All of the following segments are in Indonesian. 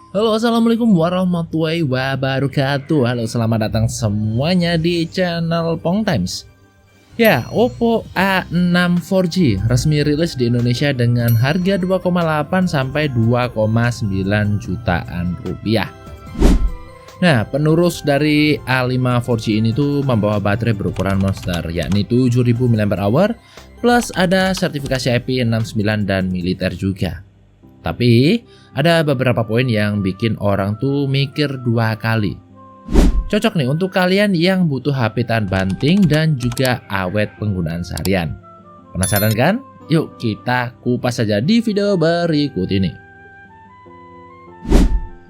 Halo, assalamualaikum warahmatullahi wabarakatuh. Halo, selamat datang semuanya di channel Pong Times. Ya, Oppo A6 4G resmi rilis di Indonesia dengan harga 2,8 sampai 2,9 jutaan rupiah. Nah, penerus dari A5 4G ini tuh membawa baterai berukuran monster, yakni 7000 mAh plus ada sertifikasi IP69 dan militer juga. Tapi ada beberapa poin yang bikin orang tuh mikir dua kali. Cocok nih untuk kalian yang butuh HP tahan banting dan juga awet penggunaan seharian. Penasaran kan? Yuk kita kupas saja di video berikut ini.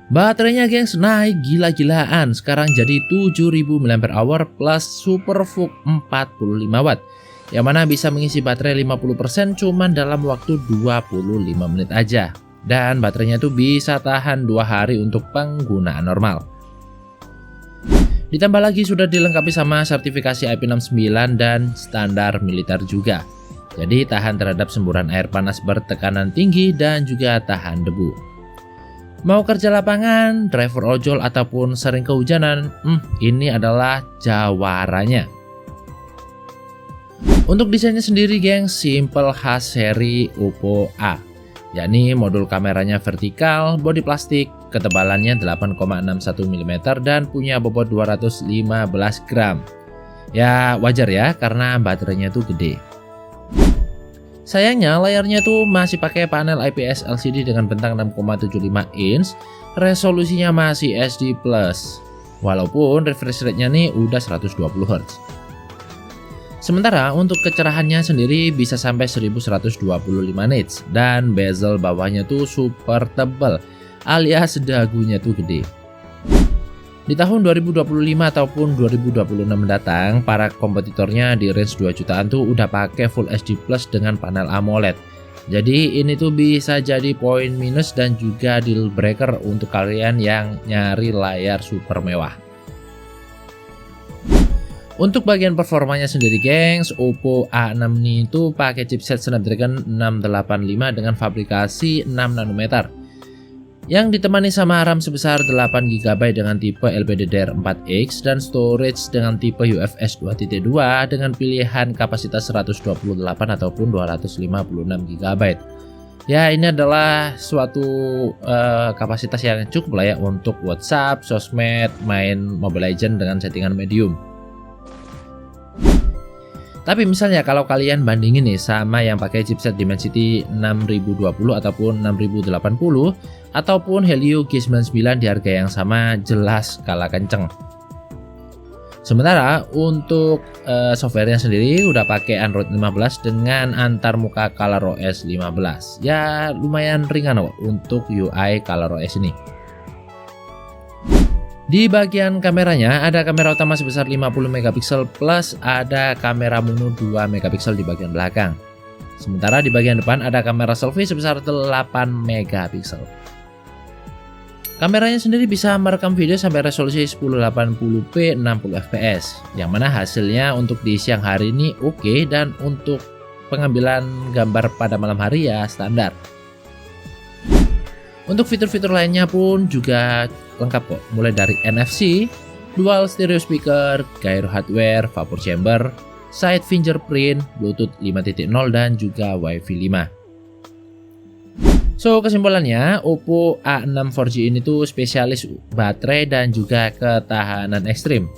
Baterainya gengs naik gila-gilaan, sekarang jadi 7000 mAh plus Super VOOC 45 Watt. Yang mana bisa mengisi baterai 50% cuman dalam waktu 25 menit aja. Dan baterainya tuh bisa tahan 2 hari untuk penggunaan normal. Ditambah lagi sudah dilengkapi sama sertifikasi IP69 dan standar militer juga. Jadi tahan terhadap semburan air panas bertekanan tinggi dan juga tahan debu. Mau kerja lapangan, driver ojol ataupun sering kehujanan, ini adalah jawarannya. Untuk desainnya sendiri geng, simple khas seri Oppo A, yakni modul kameranya vertikal, bodi plastik, ketebalannya 8,61 mm dan punya bobot 215 gram. Ya wajar ya karena baterainya tuh gede. Sayangnya layarnya tuh masih pakai panel IPS LCD dengan bentang 6,75 inch, resolusinya masih HD+, walaupun refresh rate-nya nih udah 120 Hz. Sementara untuk kecerahannya sendiri bisa sampai 1125 nits dan bezel bawahnya tuh super tebal alias dagunya tuh gede. Di tahun 2025 ataupun 2026 mendatang, para kompetitornya di range 2 jutaan tuh udah pakai Full HD Plus dengan panel AMOLED. Jadi ini tuh bisa jadi poin minus dan juga deal breaker untuk kalian yang nyari layar super mewah. Untuk bagian performanya sendiri gengs, Oppo A6 ini tuh pakai chipset Snapdragon 685 dengan fabrikasi 6 nanometer yang ditemani sama RAM sebesar 8GB dengan tipe LPDDR4X dan storage dengan tipe UFS 2.2 dengan pilihan kapasitas 128 ataupun 256GB. Ya, ini adalah suatu kapasitas yang cukup lah ya untuk WhatsApp, sosmed, main Mobile Legends dengan settingan medium. Tapi misalnya kalau kalian bandingin nih sama yang pakai chipset Dimensity 6020 ataupun 6080 ataupun Helio G99 di harga yang sama, jelas kalah kenceng. Sementara untuk softwarenya sendiri udah pakai Android 15 dengan antarmuka ColorOS 15. Ya lumayan ringan kok untuk UI ColorOS ini. Di bagian kameranya ada kamera utama sebesar 50 megapiksel plus ada kamera mono 2 megapiksel di bagian belakang. Sementara di bagian depan ada kamera selfie sebesar 8 megapiksel. Kameranya sendiri bisa merekam video sampai resolusi 1080p 60 fps, yang mana hasilnya untuk di siang hari ini oke dan untuk pengambilan gambar pada malam hari ya standar. Untuk fitur-fitur lainnya pun juga lengkap kok, mulai dari NFC, dual stereo speaker, gyro hardware, vapor chamber, side fingerprint, Bluetooth 5.0 dan juga Wi-Fi 5. So kesimpulannya, Oppo A6 4G ini tuh spesialis baterai dan juga ketahanan ekstrim.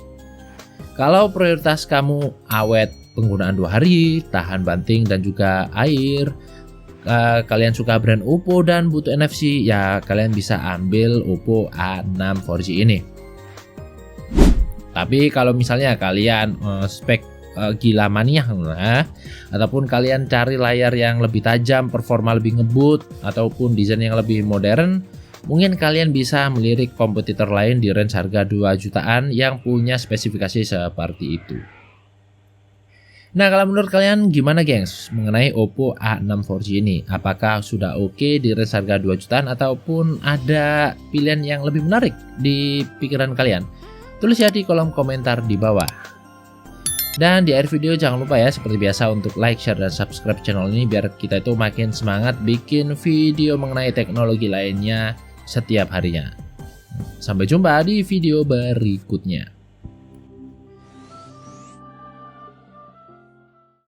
Kalau prioritas kamu awet penggunaan 2 hari, tahan banting dan juga air, kalian suka brand Oppo dan butuh NFC, ya kalian bisa ambil Oppo A6 4G ini. Tapi kalau misalnya kalian spek gila mania ataupun kalian cari layar yang lebih tajam, performa lebih ngebut ataupun desain yang lebih modern, mungkin kalian bisa melirik kompetitor lain di range harga 2 jutaan yang punya spesifikasi seperti itu. Nah, kalau menurut kalian gimana gengs mengenai Oppo A6 4G ini? Apakah sudah oke di range harga 2 jutaan ataupun ada pilihan yang lebih menarik di pikiran kalian? Tulis ya di kolom komentar di bawah. Dan di akhir video jangan lupa ya seperti biasa untuk like, share, dan subscribe channel ini biar kita itu makin semangat bikin video mengenai teknologi lainnya setiap harinya. Sampai jumpa di video berikutnya.